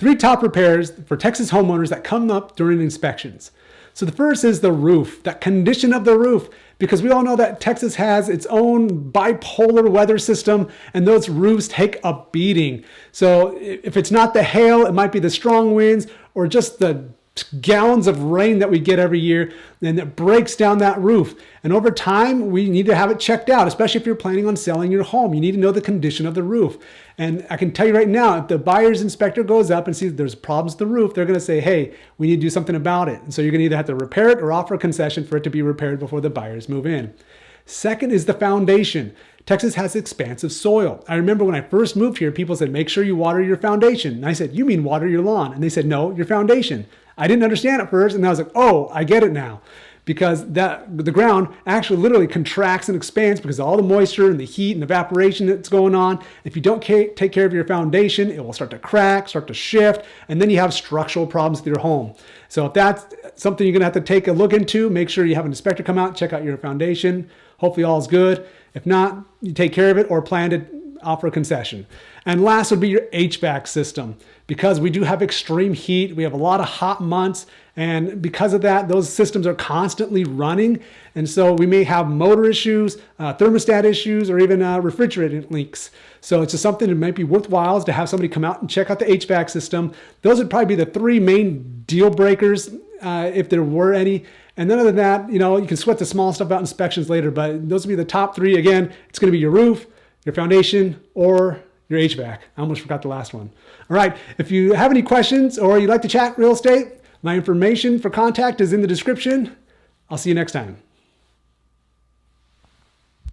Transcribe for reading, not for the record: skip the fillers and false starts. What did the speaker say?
Three top repairs for Texas homeowners that come up during inspections. So the first is the roof, that condition of the roof, because we all know that Texas has its own bipolar weather system and those roofs take a beating. So if it's not the hail, it might be the strong winds or just the gallons of rain that we get every year, and it breaks down that roof. And over time, we need to have it checked out, especially if you're planning on selling your home. You need to know the condition of the roof. And I can tell you right now, if the buyer's inspector goes up and sees there's problems with the roof, they're going to say, hey, we need to do something about it. And so you're going to either have to repair it or offer a concession for it to be repaired before the buyers move in. Second is the foundation. Texas has expansive soil. I remember when I first moved here, people said, make sure you water your foundation. And I said, you mean water your lawn? And they said, no, your foundation. I didn't understand at first, and I was like, oh, I get it now. Because the ground actually literally contracts and expands because of all the moisture and the heat and evaporation that's going on. If you don't take care of your foundation, it will start to crack, start to shift, and then you have structural problems with your home. So if that's something you're going to have to take a look into, make sure you have an inspector come out, check out your foundation. Hopefully all is good. If not, you take care of it or plan to offer a concession. And last would be your HVAC system. Because we do have extreme heat, we have a lot of hot months, and because of that, those systems are constantly running. And so we may have motor issues, thermostat issues, or even refrigerant leaks. So it's just something that might be worthwhile is to have somebody come out and check out the HVAC system. Those would probably be the three main deal breakers, if there were any. And then other than that, you can sweat the small stuff out inspections later, but those would be the top three. Again, it's going to be your roof, your foundation, or your HVAC. I almost forgot the last one. All right. If you have any questions or you'd like to chat real estate, my information for contact is in the description. I'll see you next time.